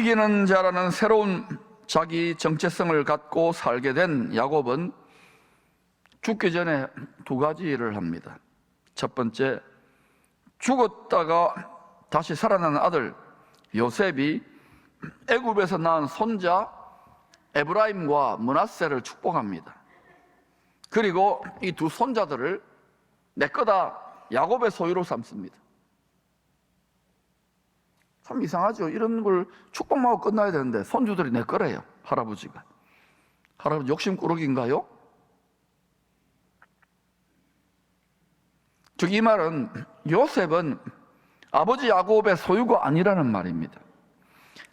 이기는 자라는 새로운 자기 정체성을 갖고 살게 된 야곱은 죽기 전에 두 가지 일을 합니다. 첫 번째, 죽었다가 다시 살아난 아들 요셉이 애굽에서 낳은 손자 에브라임과 므낫세를 축복합니다. 그리고 이 두 손자들을 내 거다, 야곱의 소유로 삼습니다. 참 이상하죠. 이런 걸 축복만 하고 끝나야 되는데 손주들이 내 거래요. 할아버지가. 할아버지 욕심꾸러기인가요? 즉 이 말은 요셉은 아버지 야곱의 소유가 아니라는 말입니다.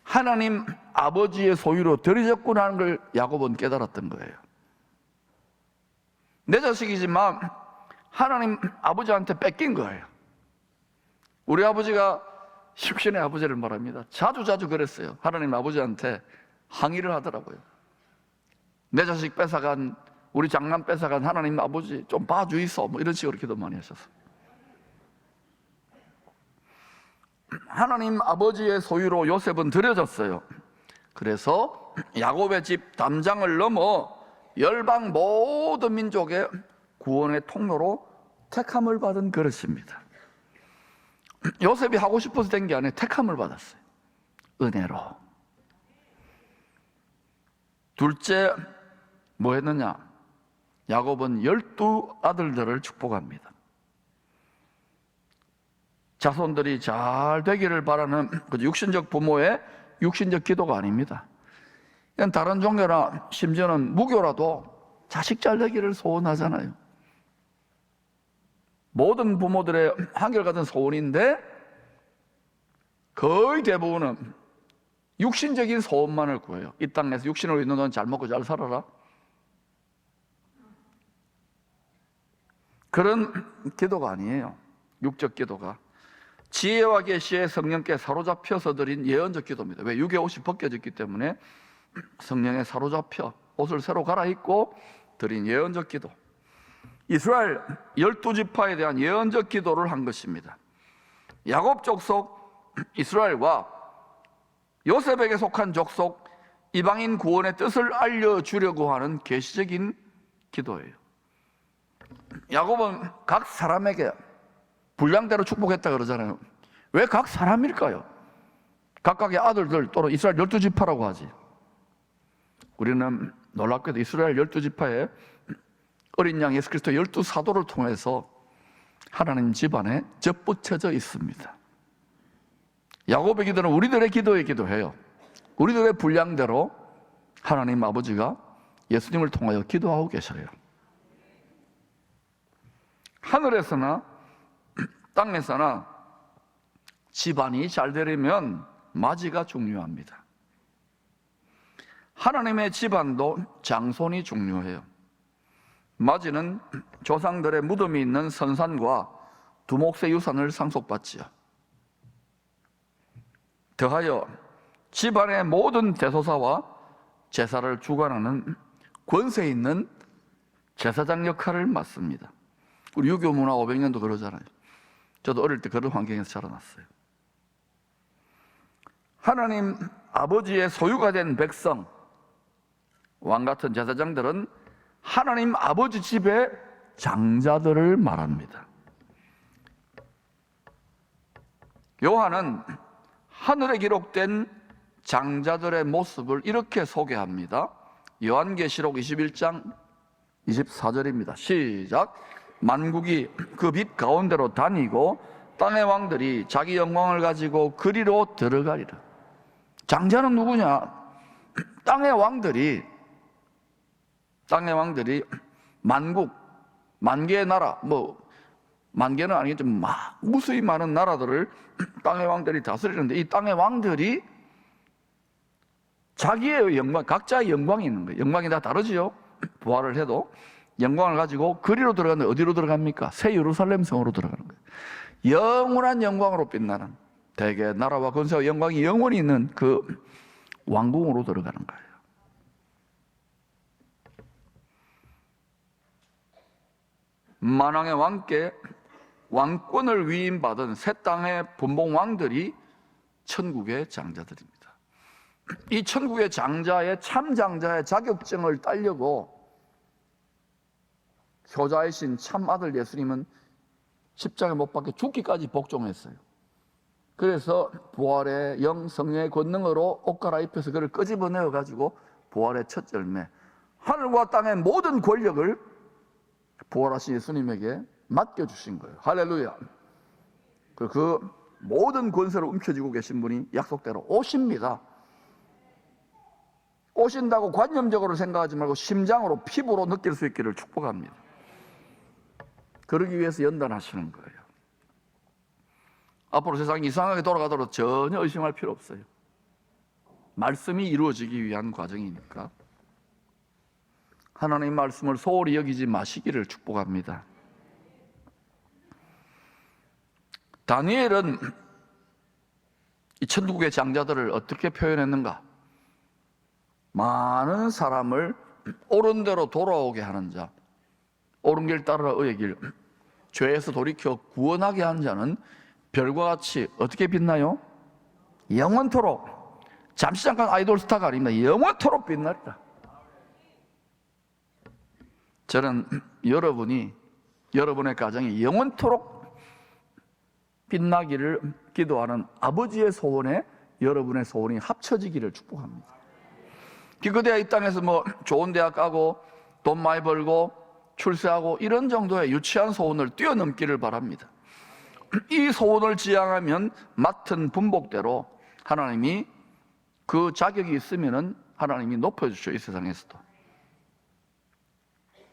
하나님 아버지의 소유로 들여졌구나 하는 걸 야곱은 깨달았던 거예요. 내 자식이지만 하나님 아버지한테 뺏긴 거예요. 우리 아버지가 육신의 아버지를 말합니다. 자주 그랬어요. 하나님 아버지한테 항의를 하더라고요. 내 자식 뺏어간, 우리 장남 뺏어간 하나님 아버지 좀 봐주이소, 뭐 이런 식으로 기도 많이 하셨어요. 하나님 아버지의 소유로 요셉은 들여졌어요. 그래서 야곱의 집 담장을 넘어 열방 모든 민족의 구원의 통로로 택함을 받은 그릇입니다. 요셉이 하고 싶어서 된 게 아니라 택함을 받았어요. 은혜로. 둘째, 뭐 했느냐? 야곱은 12아들들을 축복합니다. 자손들이 잘 되기를 바라는 육신적 부모의 육신적 기도가 아닙니다. 그냥 다른 종교나 심지어는 무교라도 자식 잘 되기를 소원하잖아요. 모든 부모들의 한결같은 소원인데 거의 대부분은 육신적인 소원만을 구해요. 이 땅에서 육신으로 있는 넌 잘 먹고 잘 살아라. 그런 기도가 아니에요. 육적 기도가 지혜와 계시의 성령께 사로잡혀서 드린 예언적 기도입니다. 왜? 육의 옷이 벗겨졌기 때문에 성령에 사로잡혀 옷을 새로 갈아입고 드린 예언적 기도. 이스라엘 12지파에 대한 예언적 기도를 한 것입니다. 야곱 족속 이스라엘과 요셉에게 속한 족속 이방인 구원의 뜻을 알려주려고 하는 계시적인 기도예요. 야곱은 각 사람에게 분량대로 축복했다 그러잖아요. 왜 각 사람일까요? 각각의 아들들 또는 이스라엘 12지파라고 하지. 우리는 놀랍게도 이스라엘 12지파에 어린 양 예수 그리스도 12사도를 통해서 하나님 집안에 접붙여져 있습니다. 야곱의 기도는 우리들의 기도에 기도해요. 우리들의 분량대로 하나님 아버지가 예수님을 통하여 기도하고 계셔요. 하늘에서나 땅에서나 집안이 잘 되려면 맞이가 중요합니다. 하나님의 집안도 장손이 중요해요. 맞이는 조상들의 무덤이 있는 선산과 두목새 유산을 상속받지요. 더하여 집안의 모든 대소사와 제사를 주관하는 권세 있는 제사장 역할을 맡습니다. 우리 유교 문화 500년도 그러잖아요. 저도 어릴 때 그런 환경에서 자라났어요. 하나님 아버지의 소유가 된 백성, 왕 같은 제사장들은 하나님 아버지 집의 장자들을 말합니다. 요한은 하늘에 기록된 장자들의 모습을 이렇게 소개합니다. 요한계시록 21장 24절입니다. 시작. 만국이 그 빛 가운데로 다니고 땅의 왕들이 자기 영광을 가지고 그리로 들어가리라. 장자는 누구냐? 땅의 왕들이 만국, 만개의 나라, 만개는 아니겠지만 무수히 많은 나라들을 땅의 왕들이 다스리는데 이 땅의 왕들이 자기의 영광, 각자의 영광이 있는 거예요. 영광이 다 다르지요. 부활을 해도 영광을 가지고 그리로 들어가는데 어디로 들어갑니까? 새 예루살렘 성으로 들어가는 거예요. 영원한 영광으로 빛나는 대개 나라와 권세와 영광이 영원히 있는 그 왕궁으로 들어가는 거예요. 만왕의 왕께 왕권을 위임받은 새 땅의 분봉 왕들이 천국의 장자들입니다. 이 천국의 장자의 참 장자의 자격증을 따려고 효자이신 참 아들 예수님은 십자가에 못 박혀 죽기까지 복종했어요. 그래서 부활의 영 성령의 권능으로 옷 갈아입혀서 그를 끄집어내어 가지고 부활의 첫 열매, 하늘과 땅의 모든 권력을 부활하신 예수님에게 맡겨주신 거예요. 할렐루야. 그 모든 권세를 움켜쥐고 계신 분이 약속대로 오십니다. 오신다고 관념적으로 생각하지 말고 심장으로, 피부로 느낄 수 있기를 축복합니다. 그러기 위해서 연단하시는 거예요. 앞으로 세상이 이상하게 돌아가더라도 전혀 의심할 필요 없어요. 말씀이 이루어지기 위한 과정이니까 하나님의 말씀을 소홀히 여기지 마시기를 축복합니다. 다니엘은 이 천국의 장자들을 어떻게 표현했는가? 많은 사람을 옳은 대로 돌아오게 하는 자, 옳은 길 따르라 의의 길, 죄에서 돌이켜 구원하게 하는 자는 별과 같이 어떻게 빛나요? 영원토록. 잠시 잠깐 아이돌 스타가 아닙니다. 영원토록 빛나리라. 저는 여러분이, 여러분의 가정이 영원토록 빛나기를 기도하는 아버지의 소원에 여러분의 소원이 합쳐지기를 축복합니다. 기껏해야 이 땅에서 뭐 좋은 대학 가고 돈 많이 벌고 출세하고 이런 정도의 유치한 소원을 뛰어넘기를 바랍니다. 이 소원을 지향하면 맡은 분복대로 하나님이 그 자격이 있으면은 하나님이 높여주셔. 이 세상에서도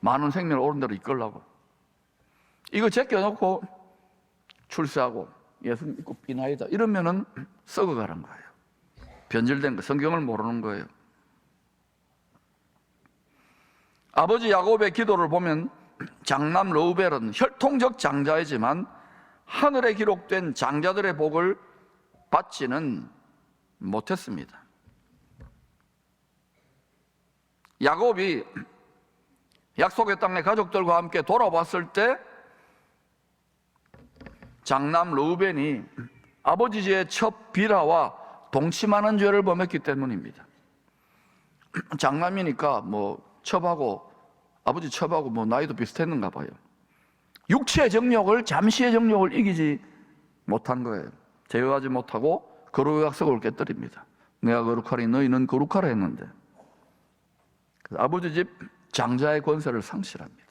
많은 생명을 옳은 대로 이끌라고. 이거 제껴놓고 출세하고 예수 믿고 비나이다 이러면은 썩어가는 거예요. 변질된 거, 성경을 모르는 거예요. 아버지 야곱의 기도를 보면 장남 르우벨은 혈통적 장자이지만 하늘에 기록된 장자들의 복을 받지는 못했습니다. 야곱이 약속의 땅에 가족들과 함께 돌아왔을 때 장남 르우벤이 아버지 집의 첩 비라와 동침하는 죄를 범했기 때문입니다. 장남이니까 뭐 첩하고 아버지 첩하고 뭐 나이도 비슷했는가 봐요. 육체의 정욕을, 잠시의 정욕을 이기지 못한 거예요. 제어하지 못하고 거룩의 약속을 깨뜨립니다. 내가 거룩하리 너희는 거룩하라 했는데 아버지 집 장자의 권세를 상실합니다.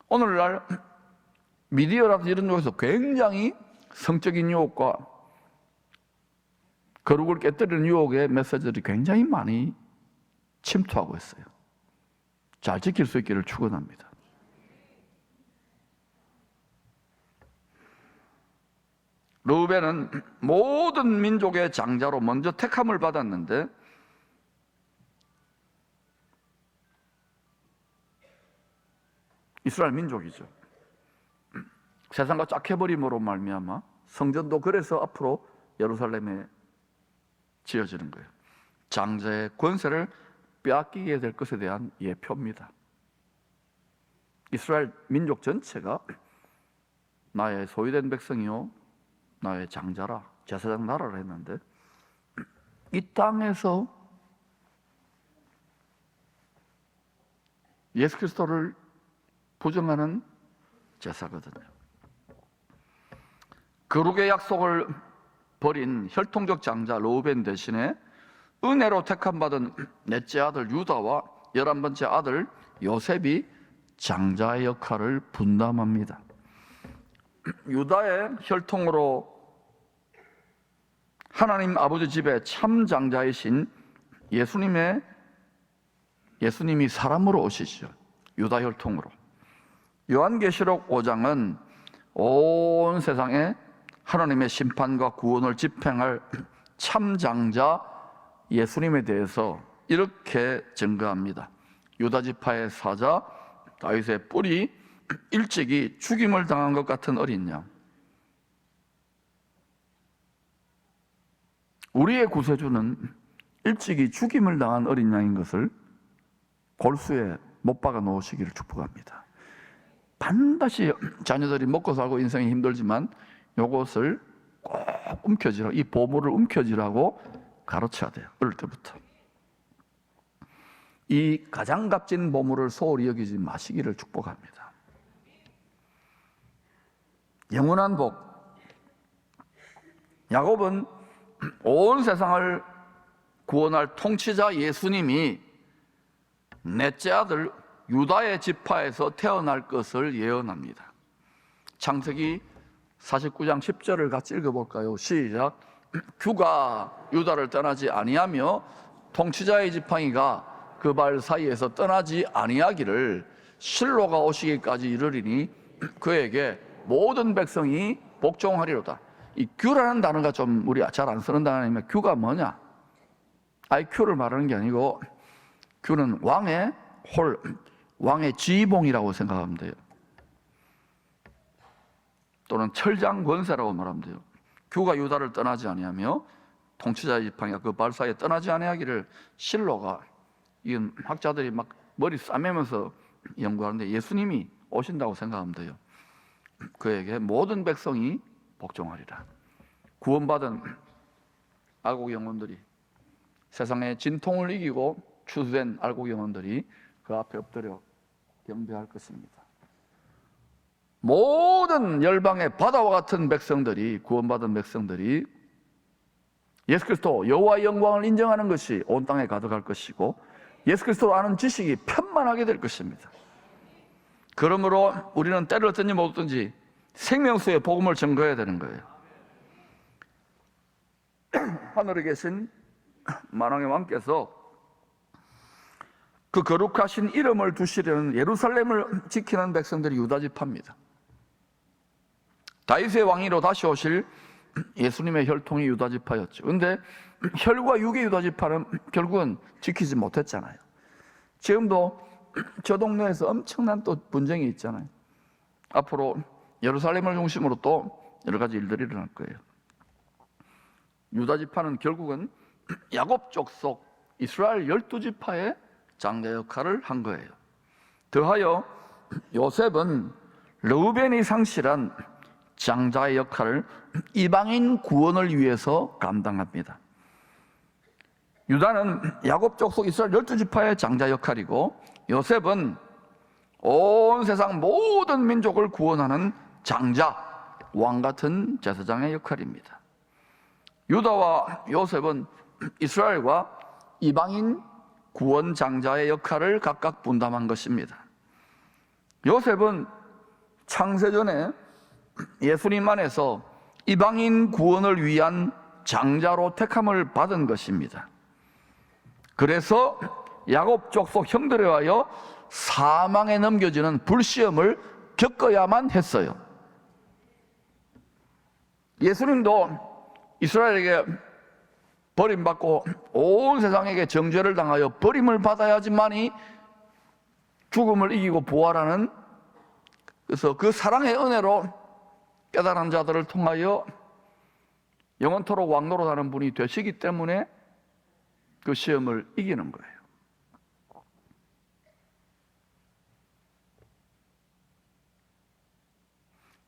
오늘날 미디어라든지 이런 쪽에서 굉장히 성적인 유혹과 거룩을 깨뜨리는 유혹의 메시지들이 굉장히 많이 침투하고 있어요. 잘 지킬 수 있기를 축원합니다. 르우벤은 모든 민족의 장자로 먼저 택함을 받았는데 이스라엘 민족이죠. 세상과 짝해버림으로 말미암아 성전도 그래서 앞으로 예루살렘에 지어지는 거예요. 장자의 권세를 빼앗기게 될 것에 대한 예표입니다. 이스라엘 민족 전체가 나의 소유된 백성이요 나의 장자라, 제사장 나라를 했는데 이 땅에서 예수 그리스도를 부정하는 제사거든요. 거룩의 약속을 버린 혈통적 장자 르우벤 대신에 은혜로 택함받은 넷째 아들 유다와 11번째 아들 요셉이 장자의 역할을 분담합니다. 유다의 혈통으로 하나님 아버지 집의 참 장자이신 예수님이 사람으로 오시죠. 유다 혈통으로. 요한계시록 5장은 온 세상에 하나님의 심판과 구원을 집행할 참 장자 예수님에 대해서 이렇게 증거합니다. 유다 지파의 사자 다윗의 뿔이 일찍이 죽임을 당한 것 같은 어린 양. 우리의 구세주는 일찍이 죽임을 당한 어린 양인 것을 골수에 못 박아 놓으시기를 축복합니다. 반드시 자녀들이 먹고 살고 인생이 힘들지만 이것을 꼭 움켜쥐라, 이 보물을 움켜쥐라고 가르쳐야 돼요. 어릴 때부터. 이 가장 값진 보물을 소홀히 여기지 마시기를 축복합니다. 영원한 복. 야곱은 온 세상을 구원할 통치자 예수님이 넷째 아들 유다의 지파에서 태어날 것을 예언합니다. 창세기 49장 10절을 같이 읽어볼까요? 시작. 규가 유다를 떠나지 아니하며 통치자의 지팡이가 그 발 사이에서 떠나지 아니하기를 실로가 오시기까지 이르리니 그에게 모든 백성이 복종하리로다. 이 규라는 단어가 좀 우리 잘 안 쓰는 단어인데, 규가 뭐냐? IQ를 말하는 게 아니고 규는 왕의 홀, 왕의 지봉이라고 생각하면 돼요. 또는 철장 권세라고 말하면 돼요. 규가 유다를 떠나지 아니하며 통치자의 지팡이가 그 발 사이에 떠나지 아니하기를 실로가, 이건 학자들이 막 머리 싸매면서 연구하는데 예수님이 오신다고 생각하면 돼요. 그에게 모든 백성이 복종하리라. 구원받은 알곡 영혼들이, 세상의 진통을 이기고 추수된 알곡 영혼들이 그 앞에 엎드려 경배할 것입니다. 모든 열방의 바다와 같은 백성들이, 구원받은 백성들이 예수 그리스도 여호와의 영광을 인정하는 것이 온 땅에 가득할 것이고, 예수 그리스도를 아는 지식이 편만하게 될 것입니다. 그러므로 우리는 때를 얻든지 못 얻든지 생명수의 복음을 증거해야 되는 거예요. 하늘에 계신 만왕의 왕께서 그 거룩하신 이름을 두시려는 예루살렘을 지키는 백성들이 유다 지파입니다. 다윗의 왕위로 다시 오실 예수님의 혈통이 유다 지파였죠. 그런데 혈과 육의 유다 지파는 결국은 지키지 못했잖아요. 지금도 저 동네에서 엄청난 또 분쟁이 있잖아요. 앞으로 예루살렘을 중심으로 또 여러 가지 일들이 일어날 거예요. 유다 지파는 결국은 야곱 족속 이스라엘 12지파의 장자 역할을 한 거예요. 더하여 요셉은 르우벤이 상실한 장자의 역할을 이방인 구원을 위해서 감당합니다. 유다는 야곱 족속 이스라엘 12지파의 장자 역할이고, 요셉은 온 세상 모든 민족을 구원하는 장자, 왕 같은 제사장의 역할입니다. 유다와 요셉은 이스라엘과 이방인 구원 장자의 역할을 각각 분담한 것입니다. 요셉은 창세전에 예수님 안에서 이방인 구원을 위한 장자로 택함을 받은 것입니다. 그래서 야곱 족속 형들에 의하여 사망에 넘겨지는 불시험을 겪어야만 했어요. 예수님도 이스라엘에게 버림받고 온 세상에게 정죄를 당하여 버림을 받아야지만이 죽음을 이기고 부활하는, 그래서 그 사랑의 은혜로 깨달은 자들을 통하여 영원토록 왕노로 사는 분이 되시기 때문에 그 시험을 이기는 거예요.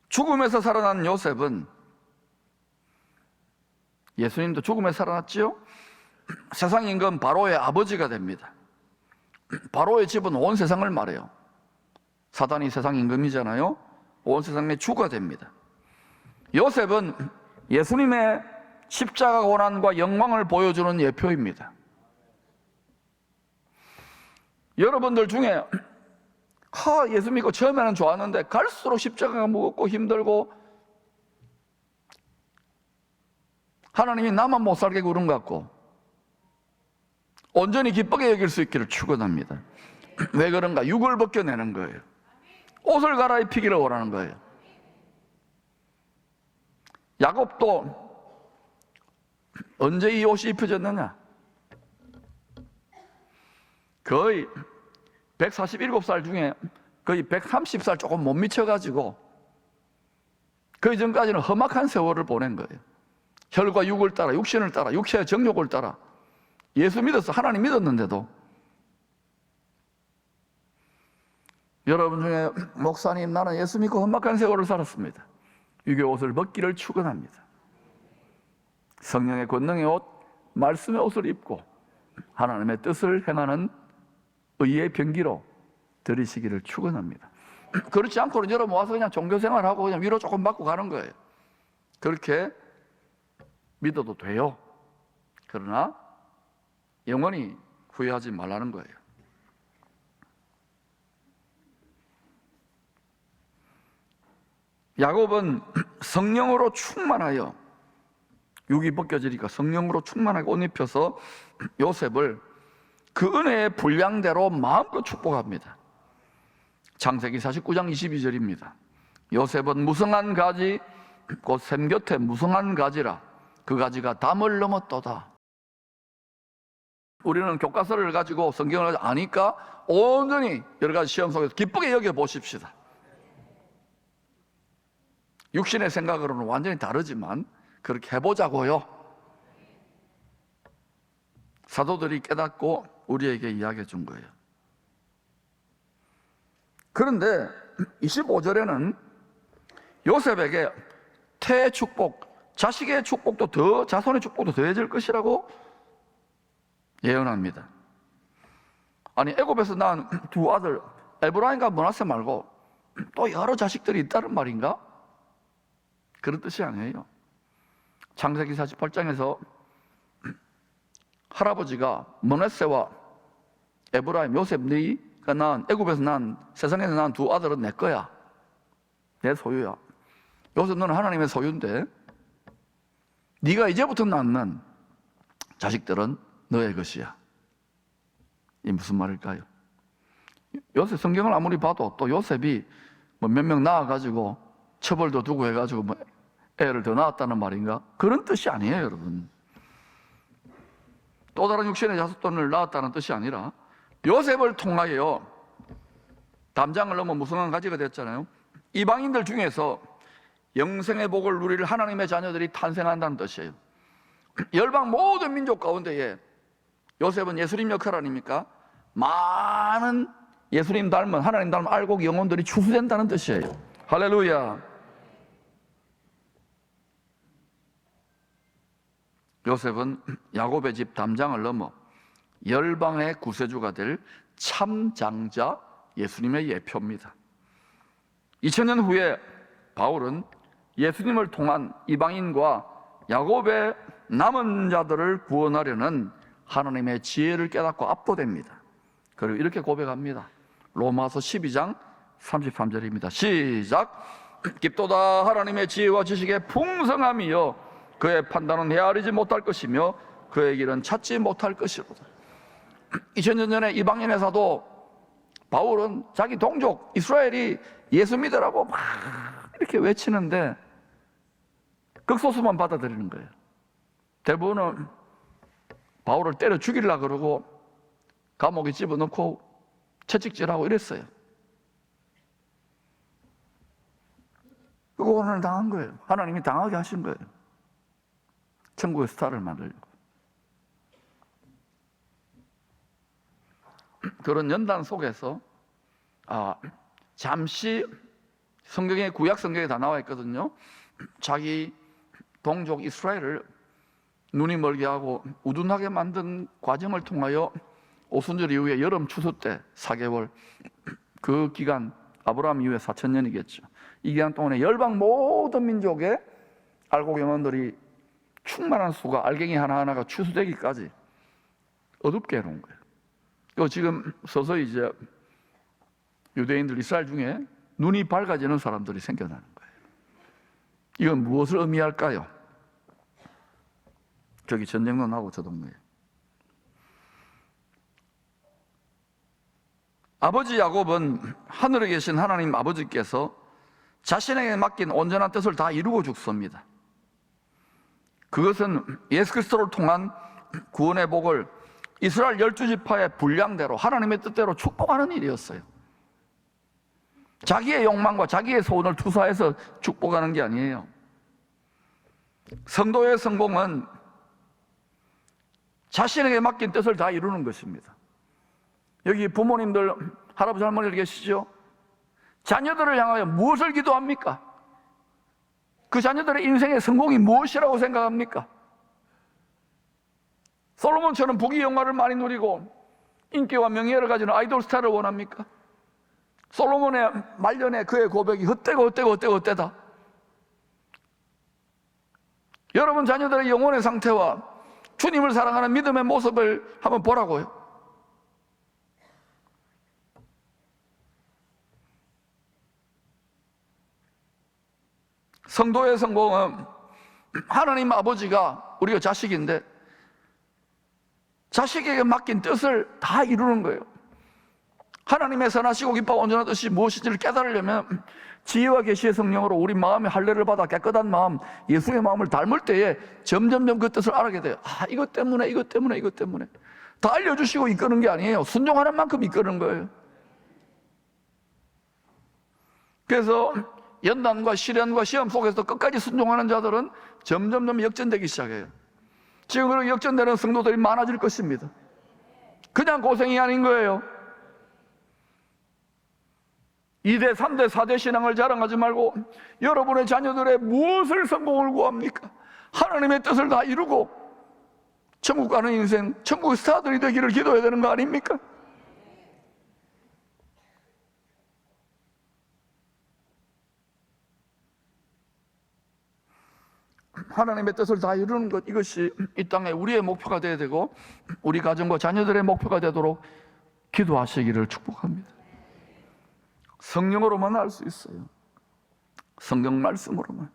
죽음에서 살아난 요셉은, 예수님도 죽음에서 살아났지요? 세상 임금 바로의 아버지가 됩니다. 바로의 집은 온 세상을 말해요. 사단이 세상 임금이잖아요. 온 세상의 주가 됩니다. 요셉은 예수님의 십자가 고난과 영광을 보여주는 예표입니다. 여러분들 중에 예수 믿고 처음에는 좋았는데 갈수록 십자가가 무겁고 힘들고 하나님이 나만 못 살게 구른 것 같고 온전히 기쁘게 여길 수 있기를 축원합니다. 왜 그런가? 육을 벗겨내는 거예요. 옷을 갈아입히기를 원하는 거예요. 야곱도 언제 이 옷이 입혀졌느냐? 거의 147살 중에 거의 130살 조금 못 미쳐가지고 그 이전까지는 험악한 세월을 보낸 거예요. 혈과 육을 따라, 육신을 따라, 육체의 정욕을 따라. 예수 믿었어. 하나님 믿었는데도. 여러분 중에 목사님, 나는 예수 믿고 험악한 세월을 살았습니다. 육의 옷을 벗기를 축원합니다. 성령의 권능의 옷, 말씀의 옷을 입고 하나님의 뜻을 행하는 의의 병기로 들이시기를 축원합니다. 그렇지 않고는 여러분 와서 그냥 종교생활하고 그냥 위로 조금 받고 가는 거예요. 그렇게 믿어도 돼요. 그러나 영원히 후회하지 말라는 거예요. 야곱은 성령으로 충만하여, 육이 벗겨지니까 성령으로 충만하게 옷 입혀서 요셉을 그 은혜의 분량대로 마음껏 축복합니다. 창세기 49장 22절입니다. 요셉은 무성한 가지 곧 샘 곁에 무성한 가지라 그 가지가 담을 넘었도다. 우리는 교과서를 가지고 성경을 가지고 아니까 온전히 여러 가지 시험 속에서 기쁘게 여겨보십시다. 육신의 생각으로는 완전히 다르지만 그렇게 해보자고요. 사도들이 깨닫고 우리에게 이야기해 준 거예요. 그런데 25절에는 요셉에게 태의 축복, 자식의 축복도 더, 자손의 축복도 더해질 것이라고 예언합니다. 아니 애굽에서 낳은 두 아들 에브라임과 므낫세 말고 또 여러 자식들이 있다는 말인가? 그런 뜻이 아니에요. 창세기 48장에서 할아버지가 므낫세와 에브라임, 요셉 네가 낳은, 애굽에서 낳은, 세상에서 낳은 두 아들은 내 거야, 내 소유야. 요셉 너는 하나님의 소유인데 네가 이제부터 낳는 자식들은 너의 것이야. 이 무슨 말일까요? 요셉 성경을 아무리 봐도 또 요셉이 뭐 몇 명 낳아가지고 처벌도 두고 해가지고 뭐 애를 더 낳았다는 말인가? 그런 뜻이 아니에요, 여러분. 또 다른 육신의 자손을 낳았다는 뜻이 아니라 요셉을 통하여 담장을 넘어 무성한 가지가 됐잖아요. 이방인들 중에서 영생의 복을 누릴 하나님의 자녀들이 탄생한다는 뜻이에요. 열방 모든 민족 가운데에 요셉은 예수님 역할 아닙니까? 많은 예수님 닮은, 하나님 닮은 알곡 영혼들이 추수된다는 뜻이에요. 할렐루야. 요셉은 야곱의 집 담장을 넘어 열방의 구세주가 될 참장자 예수님의 예표입니다. 2000년 후에 바울은 예수님을 통한 이방인과 야곱의 남은 자들을 구원하려는 하나님의 지혜를 깨닫고 압도됩니다. 그리고 이렇게 고백합니다. 로마서 12장 33절입니다. 시작. 깊도다 하나님의 지혜와 지식의 풍성함이요 그의 판단은 헤아리지 못할 것이며 그의 길은 찾지 못할 것이로다. 2000년 전에 이방인의 사도 바울은 자기 동족 이스라엘이 예수 믿으라고 막 이렇게 외치는데 극소수만 받아들이는 거예요. 대부분은 바울을 때려 죽이려고 그러고 감옥에 집어넣고 채찍질하고 이랬어요. 그거 오늘 당한 거예요. 하나님이 당하게 하신 거예요. 천국의 스타를 만들려고. 그런 연단 속에서 잠시 성경에, 구약 성경에 다 나와 있거든요. 자기 동족 이스라엘을 눈이 멀게 하고 우둔하게 만든 과정을 통하여 오순절 이후에 여름 추수 때 4개월, 그 기간 아브라함 이후에 4000년이겠죠. 이 기간 동안에 열방 모든 민족의 알곡 영혼들이 충만한 수가, 알갱이 하나하나가 추수되기까지 어둡게 해놓은 거예요. 그리고 지금 서서히 이제 유대인들, 이스라엘 중에 눈이 밝아지는 사람들이 생겨나는 거예요. 이건 무엇을 의미할까요? 저기 전쟁도 나고 저 동네에. 아버지 야곱은 하늘에 계신 하나님 아버지께서 자신에게 맡긴 온전한 뜻을 다 이루고 죽습니다. 그것은 예수 그리스도를 통한 구원의 복을 이스라엘 12지파의 분량대로 하나님의 뜻대로 축복하는 일이었어요. 자기의 욕망과 자기의 소원을 투사해서 축복하는 게 아니에요. 성도의 성공은 자신에게 맡긴 뜻을 다 이루는 것입니다. 여기 부모님들, 할아버지 할머니들 계시죠? 자녀들을 향하여 무엇을 기도합니까? 그 자녀들의 인생의 성공이 무엇이라고 생각합니까? 솔로몬처럼 부귀 영화를 많이 누리고 인기와 명예를 가지는 아이돌 스타를 원합니까? 솔로몬의 말년에 그의 고백이 헛되다. 여러분 자녀들의 영혼의 상태와 주님을 사랑하는 믿음의 모습을 한번 보라고요. 성도의 성공은 하나님 아버지가 우리가 자식인데 자식에게 맡긴 뜻을 다 이루는 거예요. 하나님의 선하시고 기뻐 온전한 뜻이 무엇인지를 깨달으려면 지혜와 계시의 성령으로 우리 마음의 할례를 받아 깨끗한 마음, 예수의 마음을 닮을 때에 점점점 그 뜻을 알게 돼요. 이것 때문에 다 알려주시고 이끄는 게 아니에요. 순종하는 만큼 이끄는 거예요. 그래서 연단과 시련과 시험 속에서 끝까지 순종하는 자들은 점점점 역전되기 시작해요. 지금 그렇게 역전되는 성도들이 많아질 것입니다. 그냥 고생이 아닌 거예요. 2대, 3대, 4대 신앙을 자랑하지 말고 여러분의 자녀들의 무엇을 성공을 구합니까? 하나님의 뜻을 다 이루고 천국 가는 인생, 천국의 스타들이 되기를 기도해야 되는 거 아닙니까? 하나님의 뜻을 다 이루는 것, 이것이 이 땅에 우리의 목표가 되어야 되고 우리 가정과 자녀들의 목표가 되도록 기도하시기를 축복합니다. 성령으로만 알 수 있어요. 성경 말씀으로만.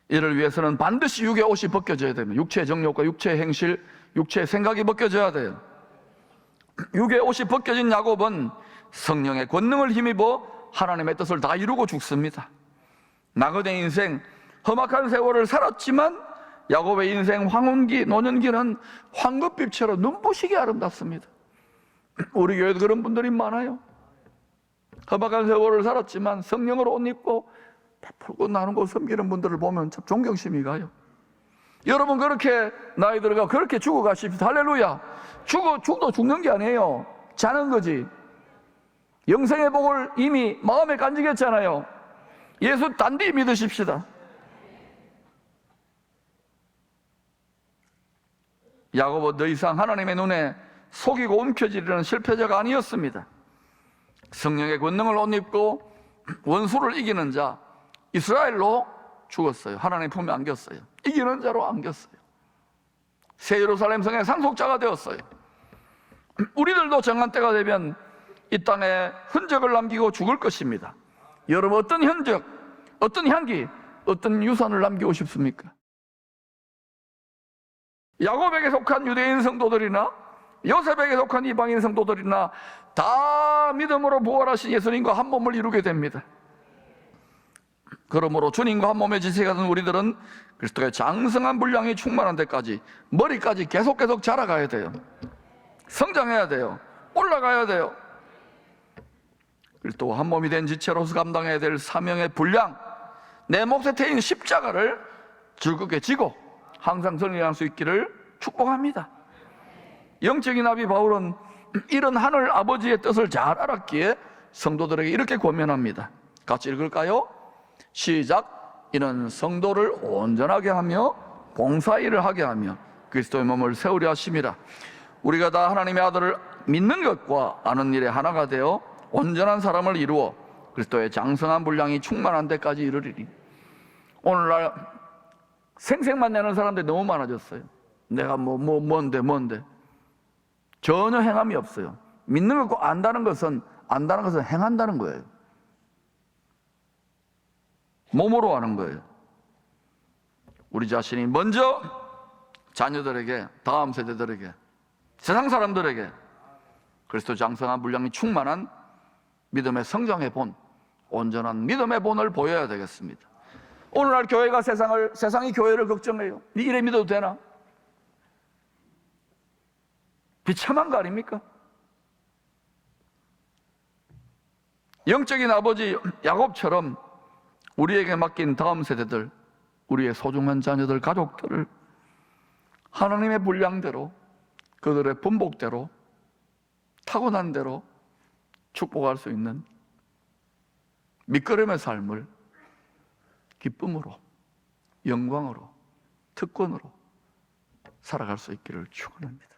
이를 위해서는 반드시 육의 옷이 벗겨져야 됩니다. 육체의 정욕과 육체의 행실, 육체의 생각이 벗겨져야 돼요. 육의 옷이 벗겨진 야곱은 성령의 권능을 힘입어 하나님의 뜻을 다 이루고 죽습니다. 나그네 인생, 험악한 세월을 살았지만 야곱의 인생 황혼기, 노년기는 황급빛처럼 눈부시게 아름답습니다. 우리 교회도 그런 분들이 많아요. 험악한 세월을 살았지만 성령으로 옷 입고 베풀고 나누고 섬기는 분들을 보면 참 존경심이 가요. 여러분 그렇게 나이 들어가 그렇게 죽어가십시오. 할렐루야. 죽어도 죽는 게 아니에요. 자는 거지. 영생의 복을 이미 마음에 간직했잖아요. 예수 단디 믿으십시다. 야곱은 더 이상 하나님의 눈에 속이고 움켜쥐려는 실패자가 아니었습니다. 성령의 권능을 옷 입고 원수를 이기는 자 이스라엘로 죽었어요. 하나님 품에 안겼어요. 이기는 자로 안겼어요. 새 예루살렘 성의 상속자가 되었어요. 우리들도 정한 때가 되면 이 땅에 흔적을 남기고 죽을 것입니다. 여러분 어떤 흔적, 어떤 향기, 어떤 유산을 남기고 싶습니까? 야곱에게 속한 유대인 성도들이나 요셉에게 속한 이방인 성도들이나 다 믿음으로 부활하신 예수님과 한 몸을 이루게 됩니다. 그러므로 주님과 한 몸의 지체가 된 우리들은 그리스도의 장성한 분량이 충만한 데까지 머리까지 계속 자라가야 돼요. 성장해야 돼요. 올라가야 돼요. 그리스도와 한 몸이 된 지체로서 감당해야 될 사명의 분량, 내 몫에 태인 십자가를 즐겁게 지고 항상 전진할 수 있기를 축복합니다. 영적인 아비 바울은 이런 하늘 아버지의 뜻을 잘 알았기에 성도들에게 이렇게 권면합니다. 같이 읽을까요? 시작. 이는 성도를 온전하게 하며 봉사일을 하게 하며 그리스도의 몸을 세우려 하심이라. 우리가 다 하나님의 아들을 믿는 것과 아는 일에 하나가 되어 온전한 사람을 이루어 그리스도의 장성한 분량이 충만한 데까지 이르리니. 오늘날 생색만 내는 사람들이 너무 많아졌어요. 내가 뭔데 전혀 행함이 없어요. 믿는 것과 안다는 것은 행한다는 거예요. 몸으로 하는 거예요. 우리 자신이 먼저 자녀들에게, 다음 세대들에게, 세상 사람들에게 그리스도 장성한 분량이 충만한 믿음의 성장의 본, 온전한 믿음의 본을 보여야 되겠습니다. 오늘날 교회가 세상이 교회를 걱정해요. 이래 믿어도 되나? 비참한 거 아닙니까? 영적인 아버지 야곱처럼 우리에게 맡긴 다음 세대들, 우리의 소중한 자녀들, 가족들을 하나님의 분량대로, 그들의 분복대로, 타고난 대로 축복할 수 있는 밑거름의 삶을 기쁨으로, 영광으로, 특권으로 살아갈 수 있기를 축원합니다.